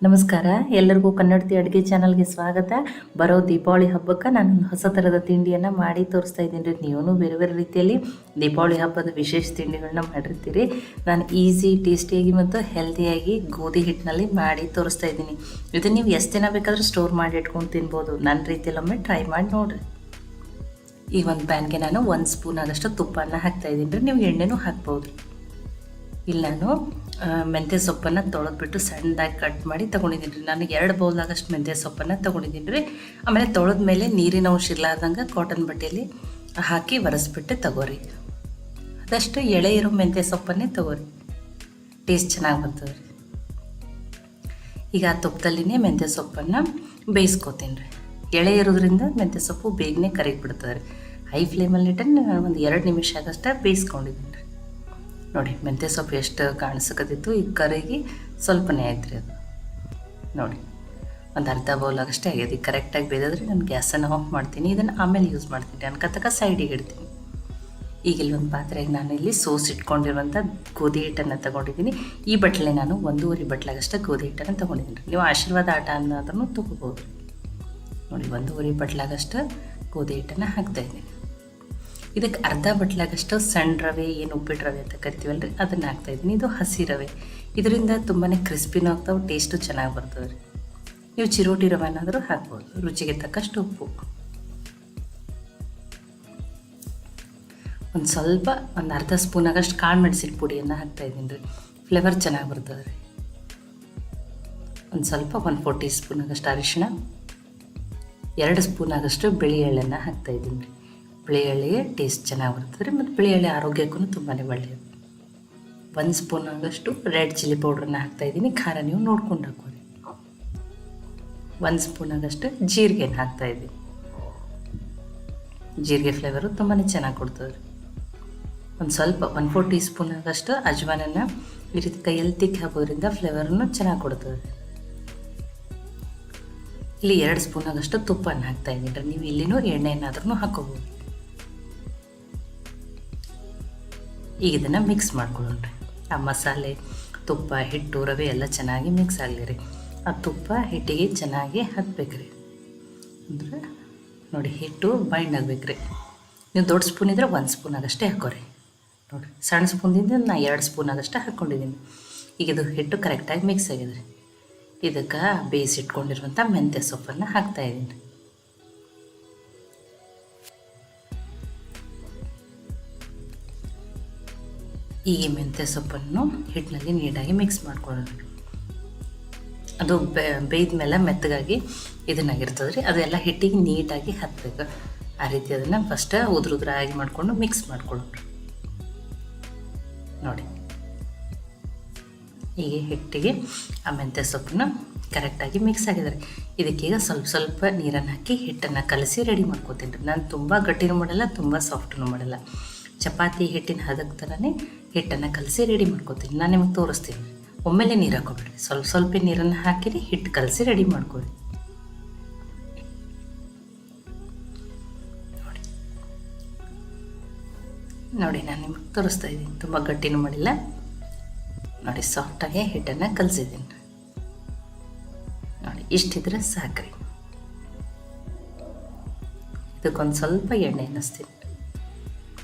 ನಮಸ್ಕಾರ, ಎಲ್ಲರಿಗೂ ಕನ್ನಡತಿ ಅಡುಗೆ ಚಾನಲ್ಗೆ ಸ್ವಾಗತ. ಬರೋ ದೀಪಾವಳಿ ಹಬ್ಬಕ್ಕೆ ನಾನು ಹೊಸ ಥರದ ತಿಂಡಿಯನ್ನು ಮಾಡಿ ತೋರಿಸ್ತಾ ಇದ್ದೀನಿ ರೀ. ನೀವು ಬೇರೆ ಬೇರೆ ರೀತಿಯಲ್ಲಿ ದೀಪಾವಳಿ ಹಬ್ಬದ ವಿಶೇಷ ತಿಂಡಿಗಳನ್ನ ಮಾಡಿರ್ತೀರಿ. ನಾನು ಈಸಿ, ಟೇಸ್ಟಿಯಾಗಿ ಮತ್ತು ಹೆಲ್ದಿಯಾಗಿ ಗೋಧಿ ಹಿಟ್ಟಿನಲ್ಲಿ ಮಾಡಿ ತೋರಿಸ್ತಾ ಇದ್ದೀನಿ. ಇದನ್ನು ನೀವು ಎಷ್ಟು ದಿನ ಬೇಕಾದರೂ ಸ್ಟೋರ್ ಮಾಡಿ ಇಟ್ಕೊಂಡು ತಿನ್ಬೋದು. ನನ್ನ ರೀತಿಯಲ್ಲಿ ಒಮ್ಮೆ ಟ್ರೈ ಮಾಡಿ ನೋಡಿರಿ. ಈ ಒಂದು ಪ್ಯಾನ್ಗೆ ನಾನು 1 ಸ್ಪೂನ್ ಆದಷ್ಟು ತುಪ್ಪನ ಹಾಕ್ತಾಯಿದ್ದೀನಿ ರೀ. ನೀವು ಎಣ್ಣೆನೂ ಹಾಕ್ಬೋದು. ಇಲ್ಲಿ ನಾನು ಮೆಂತ್ಯ ಸೊಪ್ಪನ್ನು ತೊಳೆದ್ಬಿಟ್ಟು ಸಣ್ಣದಾಗಿ ಕಟ್ ಮಾಡಿ ತೊಗೊಂಡಿದ್ದೀನಿ ರೀ. ನಾನು 2 ಬೌಲಾಗಷ್ಟು ಮೆಂತ್ಯ ಸೊಪ್ಪನ್ನು ತೊಗೊಂಡಿದ್ದೀನಿ ರೀ. ಆಮೇಲೆ ತೊಳೆದ ಮೇಲೆ ನೀರಿನ ಅಂಶ ಇರ್ಲಾರ್ದಂಗೆ ಕಾಟನ್ ಬಟ್ಟೆಯಲ್ಲಿ ಹಾಕಿ ಒರೆಸ್ಬಿಟ್ಟು ತಗೋರಿ. ಅದಷ್ಟು ಎಳೆ ಇರೋ ಮೆಂತ್ಯ ಸೊಪ್ಪನ್ನೇ ತಗೋರಿ, ಟೇಸ್ಟ್ ಚೆನ್ನಾಗಿ ಬರ್ತದೆ ರೀ. ಈಗ ಆ ತುಪ್ಪದಲ್ಲಿನೇ ಮೆಂತ್ಯ ಸೊಪ್ಪನ್ನು ಬೇಯಿಸ್ಕೊತೀನಿ ರೀ. ಎಳೆ ಇರೋದ್ರಿಂದ ಮೆಂತ್ಯ ಸೊಪ್ಪು ಬೇಗನೆ ಕರಿಗಿಬಿಡ್ತದೆ ರೀ. ಹೈ ಫ್ಲೇಮಲ್ಲಿ ಇಟ್ಟು ನಾನು ಒಂದು 2 ನಿಮಿಷ ಆಗಷ್ಟೇ ಬೇಯಿಸ್ಕೊಂಡಿದ್ದೀನಿ ರೀ. ನೋಡಿ, ಮೆಂತ್ಯ ಸೊಪ್ಪು ಎಷ್ಟು ಕಾಣಿಸಕತ್ತಿತ್ತು, ಈಗ ಕರಿಗಿ ಸ್ವಲ್ಪನೇ ಆಯ್ತು ರೀ ಅದು. ನೋಡಿ, ಒಂದು ಅರ್ಧ ಬೌಲಾಗಷ್ಟೇ ಆಗ್ಯದ. ಈಗ ಕರೆಕ್ಟಾಗಿ ಬೇಯ್ದಾದ್ರೆ ನಾನು ಗ್ಯಾಸನ್ನು ಆಫ್ ಮಾಡ್ತೀನಿ. ಇದನ್ನು ಆಮೇಲೆ ಯೂಸ್ ಮಾಡ್ತೀನಿ, ಅನ್ಕತಕ್ಕ ಸೈಡಿಗೆ ಇಡ್ತೀನಿ. ಈಗ ಇಲ್ಲಿ ಒಂದು ಪಾತ್ರೆಗೆ ನಾನು ಇಲ್ಲಿ ಸೋಸ್ ಇಟ್ಕೊಂಡಿರುವಂಥ ಗೋಧಿ ಹಿಟ್ಟನ್ನು ತೊಗೊಂಡಿದ್ದೀನಿ. ಈ ಬಟ್ಲೆ ನಾನು 1.5 ಬಟ್ಲಾಗಷ್ಟೇ ಗೋಧಿ ಹಿಟ್ಟನ್ನು ತೊಗೊಂಡಿದ್ದೀನಿ. ನೀವು ಆಶೀರ್ವಾದ ಆಟ ಅನ್ನೋದನ್ನು ತೊಗೋಬೋದು. ನೋಡಿ, 1.5 ಬಟ್ಲಾಗಷ್ಟು ಗೋಧಿ ಹಿಟ್ಟನ್ನು ಹಾಕ್ತಾಯಿದ್ದೀನಿ. ಇದಕ್ಕೆ ಅರ್ಧ ಬಟ್ಲಾಗಷ್ಟು ಸಣ್ಣ ರವೆ, ಏನು ಉಪ್ಪಿಟ್ಟು ರವೆ ಅಂತ ಕರಿತೀವಲ್ಲ ರೀ, ಅದನ್ನು ಹಾಕ್ತಾಯಿದ್ದೀನಿ. ಇದು ಹಸಿ ರವೆ. ಇದರಿಂದ ತುಂಬಾ ಕ್ರಿಸ್ಪಿನೂ ಆಗ್ತಾವೆ, ಟೇಸ್ಟು ಚೆನ್ನಾಗಿ ಬರ್ತದೆ ರೀ. ನೀವು ಚಿರೋಟಿ ರವೆನಾದರೂ ಹಾಕ್ಬೋದು. ರುಚಿಗೆ ತಕ್ಕಷ್ಟು ಉಪ್ಪು, ಒಂದು ಅರ್ಧ ಸ್ಪೂನಾಗಷ್ಟು ಕಾಳು ಮೆಣಸಿನ ಪುಡಿಯನ್ನು ಹಾಕ್ತಾಯಿದ್ದೀನಿ ರೀ. ಫ್ಲೇವರ್ ಚೆನ್ನಾಗಿ ಬರ್ತದೆ ರೀ. ಒಂದು 1/4 ಟೀ ಸ್ಪೂನಾಗಷ್ಟು ಅರಿಶಿಣ, 2 ಸ್ಪೂನಾಗಷ್ಟು ಬಿಳಿ ಎಳ್ಳನ್ನು ಹಾಕ್ತಾಯಿದ್ದೀನಿ ರೀ. ಬಿಳಿ ಎಳ್ಳಿಗೆ ಟೇಸ್ಟ್ ಚೆನ್ನಾಗಿ ಬರ್ತದೆ ರೀ, ಮತ್ತು ಬಿಳಿ ಎಳ್ಳೆ ಆರೋಗ್ಯಕ್ಕೂ ತುಂಬಾ ಒಳ್ಳೆಯದು. 1 ಸ್ಪೂನಾಗಷ್ಟು ರೆಡ್ ಚಿಲ್ಲಿ ಪೌಡ್ರನ್ನ ಹಾಕ್ತಾಯಿದ್ದೀನಿ. ಖಾರ ನೀವು ನೋಡ್ಕೊಂಡು ಹಾಕೋರಿ. 1 ಸ್ಪೂನಾಗಷ್ಟು ಜೀರಿಗೆನ ಹಾಕ್ತಾಯಿದ್ದೀನಿ. ಜೀರಿಗೆ ಫ್ಲೇವರು ತುಂಬಾ ಚೆನ್ನಾಗಿ ಕೊಡ್ತದೆ ರೀ. 1/4 ಟೀ ಸ್ಪೂನಾಗಷ್ಟು ಅಜ್ವಾನನ್ನು ಈ ರೀತಿ ಕೈಯಲ್ಲಿ ತಿಕ್ಕಿ ಹಾಕೋದ್ರಿಂದ ಫ್ಲೇವರನ್ನು ಚೆನ್ನಾಗಿ ಕೊಡ್ತದೆ. ಇಲ್ಲಿ 2 ಸ್ಪೂನಾಗಷ್ಟು ತುಪ್ಪನ ಹಾಕ್ತಾಯಿದ್ದೀನಿ ರೀ. ನೀವು ಇಲ್ಲಿನೂ ಎಣ್ಣೆನಾದ್ರೂ ಹಾಕೋಬೋದು. ಈಗ ಇದನ್ನು ಮಿಕ್ಸ್ ಮಾಡ್ಕೊಳ್ಳೋಣ್ರಿ. ಆ ಮಸಾಲೆ, ತುಪ್ಪ, ಹಿಟ್ಟು, ರವೆ ಎಲ್ಲ ಚೆನ್ನಾಗಿ ಮಿಕ್ಸ್ ಆಗಲಿ ರೀ. ಆ ತುಪ್ಪ ಹಿಟ್ಟಿಗೆ ಚೆನ್ನಾಗಿ ಹತ್ಬೇಕು ರೀ. ಅಂದರೆ ನೋಡಿ, ಹಿಟ್ಟು ಬೈಂಡ್ ಆಗ್ಬೇಕು ರೀ. ನೀವು ದೊಡ್ಡ ಸ್ಪೂನ್ ಇದ್ದರೆ 1 ಸ್ಪೂನಾಗಷ್ಟೇ ಹಾಕೋರಿ. ನೋಡಿ, ಸಣ್ಣ ಸ್ಪೂನಿಂದ ನಾನು 2 ಸ್ಪೂನಾಗಷ್ಟೇ ಹಾಕ್ಕೊಂಡಿದ್ದೀನಿ. ಈಗ ಇದು ಹಿಟ್ಟು ಕರೆಕ್ಟಾಗಿ ಮಿಕ್ಸ್ ಆಗಿದೆ ರೀ. ಇದಕ್ಕೆ ಬೇಯಿಸಿಟ್ಕೊಂಡಿರುವಂಥ ಮೆಂತ್ಯ ಸೊಪ್ಪನ್ನು ಹಾಕ್ತಾಯಿದ್ದೀನಿ ರೀ. ಈಗ ಮೆಂತ್ಯ ಸೊಪ್ಪನ್ನು ಹಿಟ್ಟಿನಲ್ಲಿ ನೀಟಾಗಿ ಮಿಕ್ಸ್ ಮಾಡ್ಕೊಳ್ಳೋದು. ಅದು ಬೇಯ್ದ ಮೇಲೆ ಮೆತ್ತಗಾಗಿ ಇದನ್ನಾಗಿರ್ತದೆ ರೀ. ಅದೆಲ್ಲ ಹಿಟ್ಟಿಗೆ ನೀಟಾಗಿ ಹತ್ತಬೇಕು. ಆ ರೀತಿ ಅದನ್ನು ಫಸ್ಟ್ ಉದುರಾಗಿ ಮಾಡಿಕೊಂಡು ಮಿಕ್ಸ್ ಮಾಡ್ಕೊಳ್ಳೋದು. ನೋಡಿ, ಹೀಗೆ ಹಿಟ್ಟಿಗೆ ಆ ಮೆಂತ್ಯ ಸೊಪ್ಪನ್ನು ಕರೆಕ್ಟಾಗಿ ಮಿಕ್ಸ್ ಆಗಿದ್ದಾರೆ. ಇದಕ್ಕೀಗ ಸ್ವಲ್ಪ ನೀರನ್ನು ಹಾಕಿ ಹಿಟ್ಟನ್ನು ಕಲಸಿ ರೆಡಿ ಮಾಡ್ಕೊತೀನಿ ರೀ. ನಾನು ತುಂಬ ಗಟ್ಟಿನೂ ಮಾಡಲ್ಲ, ತುಂಬ ಸಾಫ್ಟೂ ಮಾಡಲ್ಲ. ಚಪಾತಿ ಹಿಟ್ಟಿನ ಹದಕ್ಕೆ ಥರನೇ ಹಿಟ್ಟನ್ನು ಕಲಸಿ ರೆಡಿ ಮಾಡ್ಕೊತೀನಿ. ನಾನು ನಿಮಗೆ ತೋರಿಸ್ತೀನಿ. ಒಮ್ಮೆಲೆ ನೀರು ಹಾಕೋಬೇಡ್ರಿ, ಸ್ವಲ್ಪ ನೀರನ್ನು ಹಾಕಿರಿ, ಹಿಟ್ಟು ಕಲಸಿ ರೆಡಿ ಮಾಡ್ಕೊಳ್ಳಿ. ನೋಡಿ, ನಾನು ನಿಮಗೆ ತೋರಿಸ್ತಾ ಇದ್ದೀನಿ. ತುಂಬ ಗಟ್ಟಿನೂ ಮಾಡಿಲ್ಲ. ನೋಡಿ, ಸಾಫ್ಟಾಗಿ ಹಿಟ್ಟನ್ನು ಕಲಸಿದ್ದೀನಿ. ನೋಡಿ, ಇಷ್ಟಿದ್ರೆ ಸಾಕ್ರಿ. ಇದಕ್ಕೊಂದು ಸ್ವಲ್ಪ ಎಣ್ಣೆ ಅನ್ನಿಸ್ತೀನಿ.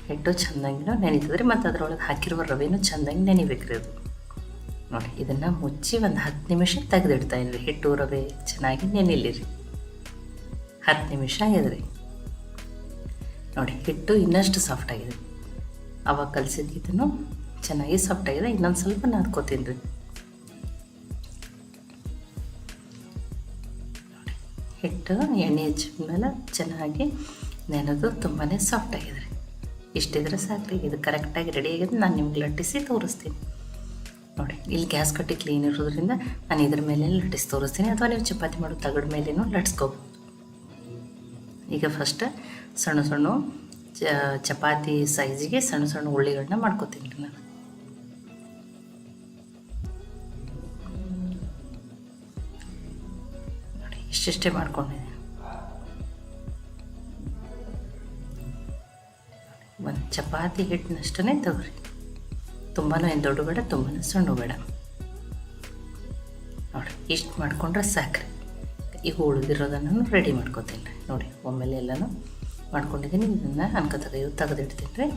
ಹಿಟ್ಟು ಚೆಂದಾಗಿನೂ ನೆನೀತದೆ ರೀ, ಮತ್ತು ಅದರೊಳಗೆ ಹಾಕಿರುವ ರವೆನೂ ಚೆಂದಾಗಿ ನೆನಿಬೇಕು ರೀ ಅದು. ನೋಡಿ, ಇದನ್ನು ಮುಚ್ಚಿ ಒಂದು 10 ನಿಮಿಷ ತೆಗೆದಿಡ್ತಾಯಿದ್ರಿ. ಹಿಟ್ಟು ರವೆ ಚೆನ್ನಾಗಿ ನೆನಿಲಿ ರೀ. 10 ನಿಮಿಷ ಆಗಿದೆ ರೀ. ನೋಡಿ, ಹಿಟ್ಟು ಇನ್ನಷ್ಟು ಸಾಫ್ಟಾಗಿದೆ. ಅವಾಗ ಕಲಸಿದ್ಕಿತನೂ ಚೆನ್ನಾಗಿ ಸಾಫ್ಟಾಗಿದೆ. ಇನ್ನೊಂದು ಸ್ವಲ್ಪ ನಾದ್ಕೋತೀನಿ ರೀ. ನೋಡಿ, ಹಿಟ್ಟು ಎಣ್ಣೆ ಹಚ್ಚಿದ ಮೇಲೆ ಚೆನ್ನಾಗಿ ನೆನೆದು ತುಂಬಾ ಸಾಫ್ಟಾಗಿದೆ ರೀ. ಇಷ್ಟಿದ್ರೆ ಸಾಕ್ರಿ. ಇದು ಕರೆಕ್ಟಾಗಿ ರೆಡಿ ಆಗಿದೆ. ನಾನು ನಿಮ್ಗೆ ಲಟ್ಟಿಸಿ ತೋರಿಸ್ತೀನಿ. ನೋಡಿ, ಇಲ್ಲಿ ಗ್ಯಾಸ್ ಕಟ್ಟಿ ಕ್ಲೀನ್ ಇರೋದ್ರಿಂದ ನಾನು ಇದ್ರ ಮೇಲೆ ಲಟ್ಟಿಸಿ ತೋರಿಸ್ತೀನಿ, ಅಥವಾ ನೀವು ಚಪಾತಿ ಮಾಡೋ ತಗಡ ಮೇಲೇನೂ ಲಟ್ಸ್ಕೋಬೋದು. ಈಗ ಫಸ್ಟ್ ಸಣ್ಣ ಚಪಾತಿ ಸೈಜಿಗೆ ಸಣ್ಣ ಉಳ್ಳಿಗಳನ್ನ ಮಾಡ್ಕೋತೀನಿ ರೀ ನಾನು. ನೋಡಿ, ಇಷ್ಟೇ ಮಾಡ್ಕೊಂಡಿದ್ದೀನಿ. ಒಂದು ಚಪಾತಿ ಹಿಟ್ಟಿನಷ್ಟೇ ತಗೋರಿ. ತುಂಬಾ ಏನು ದೊಡ್ಡ ಬೇಡ, ತುಂಬಾ ಸಣ್ಣ ಬೇಡ. ನೋಡಿ ಇಷ್ಟು ಮಾಡಿಕೊಂಡ್ರೆ ಸಾಕ್ರಿ. ಈಗ ಉಳಿದಿರೋದನ್ನು ರೆಡಿ ಮಾಡ್ಕೊತೀನಿ ರೀ. ನೋಡಿ ಒಮ್ಮೆಲೆ ಎಲ್ಲನೂ ಮಾಡ್ಕೊಂಡಿದ್ದೀನಿ. ಇದನ್ನು ಅನ್ಕೋತಾಗ ತೆಗೆದಿಡ್ತೀನಿ ರೀ.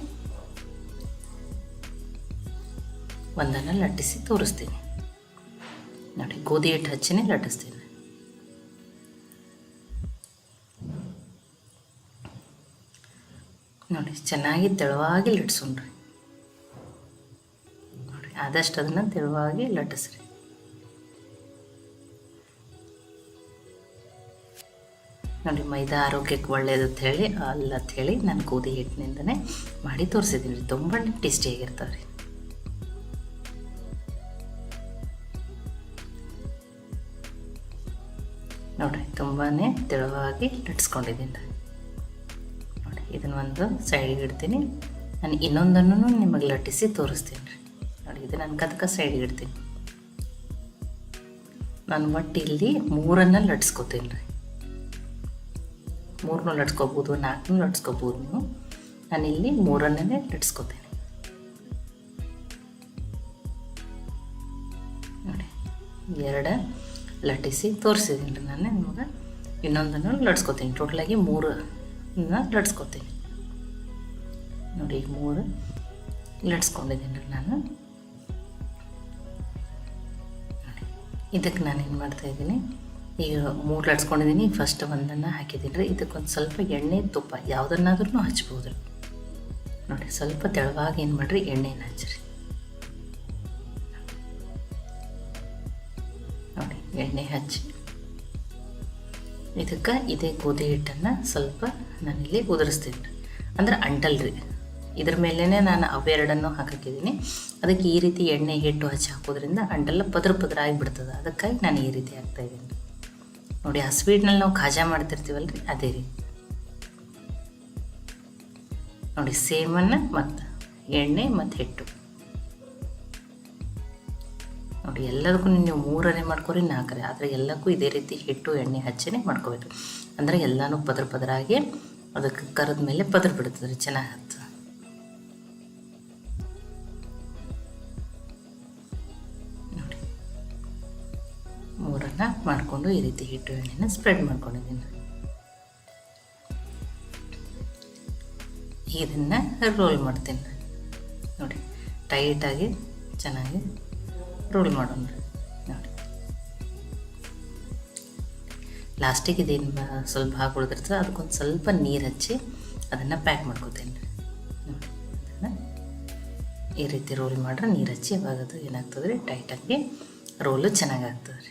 ಒಂದನ್ನು ಲಟ್ಟಿಸಿ ತೋರಿಸ್ತೀನಿ. ನೋಡಿ ಗೋಧಿ ಹಿಟ್ಟು ಹಚ್ಚಿನೇ ಲಟ್ಟಿಸ್ತೀನಿ. ನೋಡಿ ಚೆನ್ನಾಗಿ ತೆಳುವಾಗಿ ಲಟ್ಸೋಣ್ರಿ. ನೋಡಿ ಆದಷ್ಟು ಅದನ್ನು ತೆಳುವಾಗಿ ಲಟ್ಟಿಸ್ರಿ. ನೋಡಿ ಮೈದಾ ಆರೋಗ್ಯಕ್ಕೆ ಒಳ್ಳೆಯದು ಅಂಥೇಳಿ ಅಲ್ಲ ಅಂಥೇಳಿ ನಾನು ಗೋಧಿ ಹಿಟ್ಟಿನಿಂದನೇ ಮಾಡಿ ತೋರಿಸಿದ್ದೀನಿ ರೀ. ತುಂಬ ಟೇಸ್ಟಿಯಾಗಿರ್ತಾವೆ ರೀ. ನೋಡಿರಿ ತುಂಬಾ ತೆಳುವಾಗಿ ಲಟ್ಸ್ಕೊಂಡಿದ್ದೀನಿ ರೀ. ನೋಡಿ ಇದನ್ನು ಒಂದು ಸೈಡಿಗೆ ಇಡ್ತೀನಿ. ನಾನು ಇನ್ನೊಂದನ್ನು ನಿಮಗೆ ಲಟ್ಟಿಸಿ ತೋರಿಸ್ತೀನಿ ರೀ. ನೋಡಿ ಇದನ್ನು ಅನ್ಕದಕ್ಕೆ ಸೈಡಿಗೆ ಇಡ್ತೀನಿ. ನಾನು ಒಟ್ಟು ಇಲ್ಲಿ 3 ಲಟ್ಸ್ಕೊತೀನಿ ರೀ. 3 ಲಟ್ಸ್ಕೊಬೋದು, 4 ಲಟ್ಸ್ಕೊಬೋದು ನೀವು. ನಾನಿಲ್ಲಿ 3 ಲಟ್ಸ್ಕೊತೀನಿ. ನೋಡಿ 2 ಲಟ್ಟಿಸಿ ತೋರಿಸಿದ್ದೀನಿ ರೀ ನಾನು ನಿಮಗೆ. ಇನ್ನೊಂದನ್ನು ಲಟ್ಸ್ಕೊತೀನಿ. ಟೋಟಲಾಗಿ 3 ಲಟ್ಸ್ಕೊತೀನಿ. ನೋಡಿ ಈಗ 3 ಲಟ್ಸ್ಕೊಂಡಿದ್ದೀನಿ ರೀ ನಾನು. ನೋಡಿ ಇದಕ್ಕೆ ನಾನೇನು ಮಾಡ್ತಾಯಿದ್ದೀನಿ, ಈಗ 3 ಲಟ್ಸ್ಕೊಂಡಿದ್ದೀನಿ. ಫಸ್ಟ್ ಒಂದನ್ನು ಹಾಕಿದ್ದೀನಿ ರೀ. ಇದಕ್ಕೊಂದು ಸ್ವಲ್ಪ ಎಣ್ಣೆ ತುಪ್ಪ ಯಾವುದನ್ನಾದ್ರೂ ಹಚ್ಬೋದು ರೀ. ನೋಡಿ ಸ್ವಲ್ಪ ತೆಳುವಾಗಿ ಏನು ಮಾಡಿರಿ, ಎಣ್ಣೆನ ಹಚ್ಚಿರಿ. ನೋಡಿ ಎಣ್ಣೆ ಹಚ್ಚಿ ಇದಕ್ಕೆ ಇದೇ ಗೋಧಿ ಹಿಟ್ಟನ್ನು ಸ್ವಲ್ಪ ನಾನಿಲ್ಲಿ ಉದುರಿಸ್ತೀನಿ ರೀ. ಅಂದ್ರೆ ಅಂಟಲ್ರಿ. ಇದ್ರ ಮೇಲೇ ನಾನು ಅವೆರಡನ್ನು ಹಾಕಿದ್ದೀನಿ. ಅದಕ್ಕೆ ಈ ರೀತಿ ಎಣ್ಣೆ ಹಿಟ್ಟು ಹಚ್ಚಿ ಹಾಕೋದ್ರಿಂದ ಅಂಟೆಲ್ಲ ಪದ್ರ ಆಗಿಬಿಡ್ತದೆ. ಅದಕ್ಕಾಗಿ ನಾನು ಈ ರೀತಿ ಹಾಕ್ತಾಯಿದ್ದೀನಿ. ನೋಡಿ ಆ ಸ್ವೀಟ್ನಲ್ಲಿ ನಾವು ಖಾಜಾ ಮಾಡ್ತಿರ್ತೀವಲ್ಲ ರೀ, ಅದೇ ರೀ. ನೋಡಿ ಸೇಮನ್ನು ಮತ್ತು ಎಣ್ಣೆ ಮತ್ತು ಹಿಟ್ಟು. ನೋಡಿ ಎಲ್ಲದಕ್ಕೂ ನೀವು 3 ಮಾಡ್ಕೊರಿ, 4. ಆದರೆ ಎಲ್ಲಕ್ಕೂ ಇದೇ ರೀತಿ ಹಿಟ್ಟು ಎಣ್ಣೆ ಹಚ್ಚಿನೇ ಮಾಡ್ಕೋಬೇಕು. ಅಂದರೆ ಎಲ್ಲನೂ ಪದರಾಗಿ ಅದಕ್ಕೆ ಕರೆದ ಮೇಲೆ ಪದ್ರ ಬಿಡ್ತದೆ ರೀ, ಚೆನ್ನಾಗಿ ಹತ್ತು. ನೋಡಿ 3 ಮಾಡಿಕೊಂಡು ಈ ರೀತಿ ಹಿಟ್ಟು ಎಣ್ಣೆನ ಸ್ಪ್ರೆಡ್ ಮಾಡ್ಕೊಂಡಿದ್ದೀನಿ. ಇದನ್ನು ರೋಲ್ ಮಾಡ್ತೀನಿ. ನೋಡಿ ಟೈಟಾಗಿ ಚೆನ್ನಾಗಿ ರೋಲ್ ಮಾಡೋಣ. ನೋಡಿ ಲಾಸ್ಟಿಗೆ ಇದೇನು ಸ್ವಲ್ಪ ಹಾಕಿ ಉಳಿದಿರ್ತದೆ, ಅದಕ್ಕೊಂದು ಸ್ವಲ್ಪ ನೀರು ಹಚ್ಚಿ ಅದನ್ನು ಪ್ಯಾಕ್ ಮಾಡ್ಕೋತೀನಿ. ನೋಡಿ ಅದನ್ನು ಈ ರೀತಿ ರೋಲ್ ಮಾಡ್ರೆ ನೀರು ಹಚ್ಚಿ ಇವಾಗ ಅದು ಏನಾಗ್ತದೆ ರೀ, ಟೈಟಾಗಿ ರೋಲು ಚೆನ್ನಾಗಿ ಆಗ್ತದೆ ರೀ.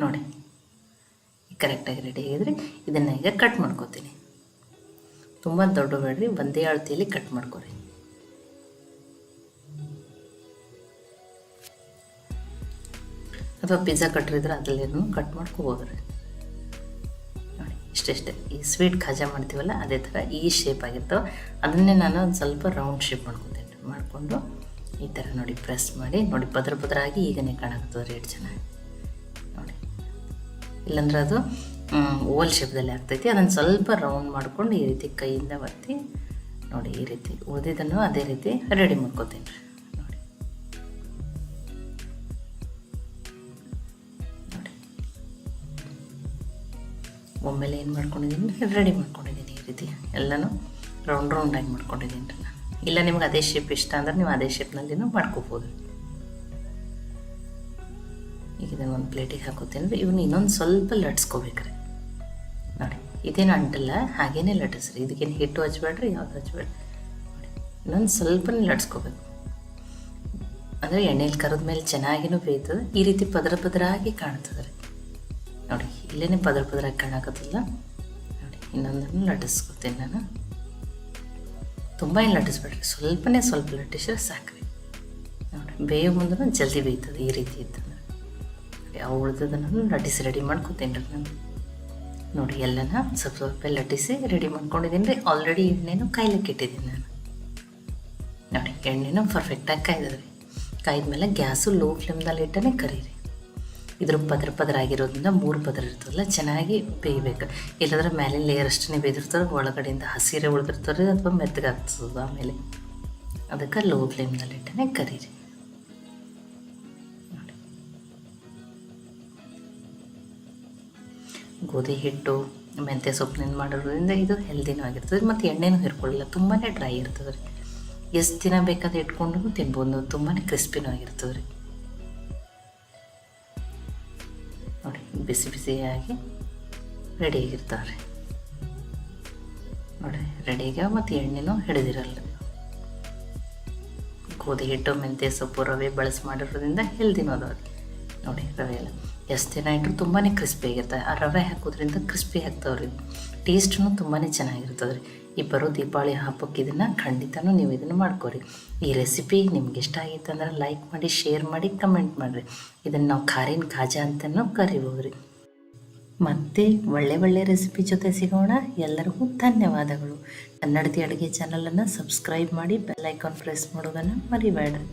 ನೋಡಿ ಕರೆಕ್ಟಾಗಿ ರೆಡಿ ಆಗಿದ್ರೆ ಇದನ್ನು ಈಗ ಕಟ್ ಮಾಡ್ಕೋತೀನಿ. ತುಂಬ ದೊಡ್ಡ ಬೇಡ್ರಿ, ಒಂದೇ ಅಳತೆಯಲ್ಲಿ ಕಟ್ ಮಾಡ್ಕೊರಿ. ಅಥವಾ ಪಿಜ್ಜಾ ಕಟ್ರಿದ್ರೆ ಅದರಲ್ಲೇನು ಕಟ್ ಮಾಡ್ಕೋಬೋದು ರೀ. ನೋಡಿ ಇಷ್ಟೇ. ಈ ಸ್ವೀಟ್ ಖಾಜಾ ಮಾಡ್ತೀವಲ್ಲ ಅದೇ ಥರ ಈ ಶೇಪ್ ಆಗಿರ್ತಾವೆ. ಅದನ್ನೇ ನಾನು ಒಂದು ಸ್ವಲ್ಪ ರೌಂಡ್ ಶೇಪ್ ಮಾಡ್ಕೊತೀನಿ. ಮಾಡಿಕೊಂಡು ಈ ಥರ ನೋಡಿ ಪ್ರೆಸ್ ಮಾಡಿ. ನೋಡಿ ಪದರಾಗಿ ಈಗನೇ ಕಾಣಾಗ್ತದೆ ರೇಟ್ ಚೆನ್ನಾಗಿ. ನೋಡಿ ಇಲ್ಲಾಂದ್ರೆ ಅದು ಓವಲ್ ಶೇಪ್ದಲ್ಲಿ ಆಗ್ತೈತಿ. ಅದನ್ನು ಸ್ವಲ್ಪ ರೌಂಡ್ ಮಾಡ್ಕೊಂಡು ಈ ರೀತಿ ಕೈಯಿಂದ ಒತ್ತಿ ನೋಡಿ ಈ ರೀತಿ ಉಳಿದಿದ್ದನ್ನು ಅದೇ ರೀತಿ ರೆಡಿ ಮಾಡ್ಕೋತೀನಿ ರೀ. ನೋಡಿ ನೋಡಿ ಒಮ್ಮೆಲೆ ಏನು ಮಾಡ್ಕೊಂಡಿದ್ದೀನಿ, ರೆಡಿ ಮಾಡ್ಕೊಂಡಿದ್ದೀನಿ. ಈ ರೀತಿ ಎಲ್ಲನೂ ರೌಂಡಾಗಿ ಮಾಡ್ಕೊಂಡಿದ್ದೀನಿ ರೀ ನಾನು. ಇಲ್ಲ ನಿಮ್ಗೆ ಅದೇ ಶೇಪ್ ಇಷ್ಟ ಅಂದ್ರೆ ನೀವು ಅದೇ ಶೇಪ್ನಲ್ಲಿನೂ ಮಾಡ್ಕೋಬೋದು. ಈಗ ಇದನ್ನು ಒಂದು ಪ್ಲೇಟಿಗೆ ಹಾಕೋತೀನಿ ರೀ. ಇವನ್ನ ಇನ್ನೊಂದು ಸ್ವಲ್ಪ ಲಟ್ಸ್ಕೋಬೇಕ್ರಿ. ನೋಡಿ ಇದೇನು ಅಂಟಲ್ಲ, ಹಾಗೇನೆ ಲಟ್ಟಿಸ್ರಿ. ಇದಕ್ಕೇನು ಹಿಟ್ಟು ಹಚ್ಬೇಡ್ರಿ, ಯಾವುದು ಹಚ್ಬೇಡ್ರಿ. ನೋಡಿ ಇನ್ನೊಂದು ಸ್ವಲ್ಪನೇ ಲಟ್ಸ್ಕೋಬೇಕು. ಅಂದರೆ ಎಣ್ಣೆಲಿ ಕರೆದ ಮೇಲೆ ಚೆನ್ನಾಗಿನೂ ಬೇಯ್ತದೆ. ಈ ರೀತಿ ಪದರಾಗಿ ಕಾಣ್ತದೆ ರೀ. ನೋಡಿ ಇಲ್ಲೇ ಪದರಾಗಿ ಕಾಣಕತ್ತಿಲ್ಲ. ನೋಡಿ ಇನ್ನೊಂದನ್ನು ಲಟ್ಟಿಸ್ಕೊತೀನಿ ನಾನು. ತುಂಬ ಏನು ಲಟ್ಟಿಸ್ಬೇಡ್ರಿ, ಸ್ವಲ್ಪ ಲಟ್ಟಿಸಿದ್ರೆ ಸಾಕ್ರಿ. ನೋಡಿ ಬೇಯೋ ಮುಂದೆ ಜಲ್ದಿ ಬೇಯ್ತದೆ ಈ ರೀತಿ ಇತ್ತಂದ್ರೆ. ಯಾವ ಉಳಿದದನ್ನು ಲಟ್ಟಿಸಿ ರೆಡಿ ಮಾಡ್ಕೊತೀನಿ ರೀ ನಾನು. ನೋಡಿ ಎಲ್ಲನ ಸ್ವಲ್ಪ ಲಟ್ಟಿಸಿ ರೆಡಿ ಮಾಡ್ಕೊಂಡಿದ್ದೀನಿ ರೀ. ಆಲ್ರೆಡಿ ಎಣ್ಣೆನೂ ಕಾಯ್ಲಿಕ್ಕೆ ಇಟ್ಟಿದ್ದೀನಿ ನಾನು. ನೋಡಿ ಎಣ್ಣೆನೂ ಪರ್ಫೆಕ್ಟಾಗಿ ಕಾಯ್ದದ್ರಿ. ಕಾಯ್ದ ಮೇಲೆ ಗ್ಯಾಸು ಲೋ ಫ್ಲೇಮ್ದಲ್ಲಿ ಇಟ್ಟೇ ಕರೀರಿ. ಇದ್ರ ಪದರ ಆಗಿರೋದ್ರಿಂದ 3 ಪದರ ಇರ್ತದಲ್ಲ, ಚೆನ್ನಾಗಿ ಬೇಯಬೇಕು. ಇಲ್ಲಾಂದ್ರೆ ಮೇಲೆ ಲೇಯರ್ ಅಷ್ಟೇ ಬೇಯ್ದಿರ್ತಾರೆ, ಒಳಗಡೆಯಿಂದ ಹಸಿರೆ ಉಳಿದಿರ್ತಾರೆ ಅಥವಾ ಮೆತ್ತಗಾಗ್ತದೆ ಆಮೇಲೆ. ಅದಕ್ಕೆ ಲೋ ಫ್ಲೇಮ್ನಲ್ಲಿ ಇಟ್ಟೇ ಕರೀರಿ. ಗೋಧಿ ಹಿಟ್ಟು ಮೆಂತ್ಯ ಸೊಪ್ಪಿನಿಂದ ಮಾಡಿರೋದ್ರಿಂದ ಇದು ಹೆಲ್ದಿನೂ ಆಗಿರ್ತದೆ ಮತ್ತು ಎಣ್ಣೆನೂ ಹಿರ್ಕೊಳ್ಳಿಲ್ಲ, ತುಂಬಾ ಡ್ರೈ ಇರ್ತದೆ ರೀ. ಎಷ್ಟು ದಿನ ಬೇಕಾದ್ರೆ ಇಟ್ಕೊಂಡು ತಿನ್ಬೋದು, ತುಂಬಾ ಕ್ರಿಸ್ಪಿನೂ ಆಗಿರ್ತದೆ ರೀ. ನೋಡಿ ಬಿಸಿ ಬಿಸಿಯಾಗಿ ರೆಡಿಯಾಗಿರ್ತಾವೆ ರೀ. ನೋಡಿ ರೆಡಿಯಾಗ್ಯಾವ ಮತ್ತು ಎಣ್ಣೆನೂ ಹಿಡಿದಿರಲ್ಲ. ಗೋಧಿ ಹಿಟ್ಟು ಮೆಂತ್ಯ ಸೊಪ್ಪು ರವೆ ಬಳಸಿ ಮಾಡಿರೋದ್ರಿಂದ ಹೆಲ್ದಿನೂ ಅದಾವೆ. ನೋಡಿ ರವೆ ಎಲ್ಲ ಎಷ್ಟು ದಿನ ಇಟ್ಟರು ತುಂಬಾ ಕ್ರಿಸ್ಪಿಯಾಗಿರ್ತವೆ. ಆ ರವೆ ಹಾಕೋದ್ರಿಂದ ಕ್ರಿಸ್ಪಿ ಆಗ್ತಾವೆ ರೀ. ಟೇಸ್ಟೂ ತುಂಬಾ ಚೆನ್ನಾಗಿರ್ತದೆ ರೀ. ಈ ಬರೋ ದೀಪಾವಳಿ ಹಬ್ಬಕ್ಕೆ ಇದನ್ನು ಖಂಡಿತನೂ ನೀವು ಇದನ್ನು ಮಾಡ್ಕೊರಿ. ಈ ರೆಸಿಪಿ ನಿಮ್ಗೆ ಇಷ್ಟ ಆಗಿತ್ತು ಅಂದ್ರೆ ಲೈಕ್ ಮಾಡಿ, ಶೇರ್ ಮಾಡಿ, ಕಮೆಂಟ್ ಮಾಡಿರಿ. ಇದನ್ನು ನಾವು ಖಾರಿನ ಖಾಜಾ ಅಂತಲೂ ಕರಿಬೋದು ರೀ. ಮತ್ತೆ ಒಳ್ಳೆ ರೆಸಿಪಿ ಜೊತೆ ಸಿಗೋಣ. ಎಲ್ಲರಿಗೂ ಧನ್ಯವಾದಗಳು. ಕನ್ನಡತಿ ಅಡುಗೆ ಚಾನಲನ್ನು ಸಬ್ಸ್ಕ್ರೈಬ್ ಮಾಡಿ, ಬೆಲ್ ಐಕಾನ್ ಪ್ರೆಸ್ ಮಾಡೋದನ್ನು ಮರಿಬೇಡ್ರಿ.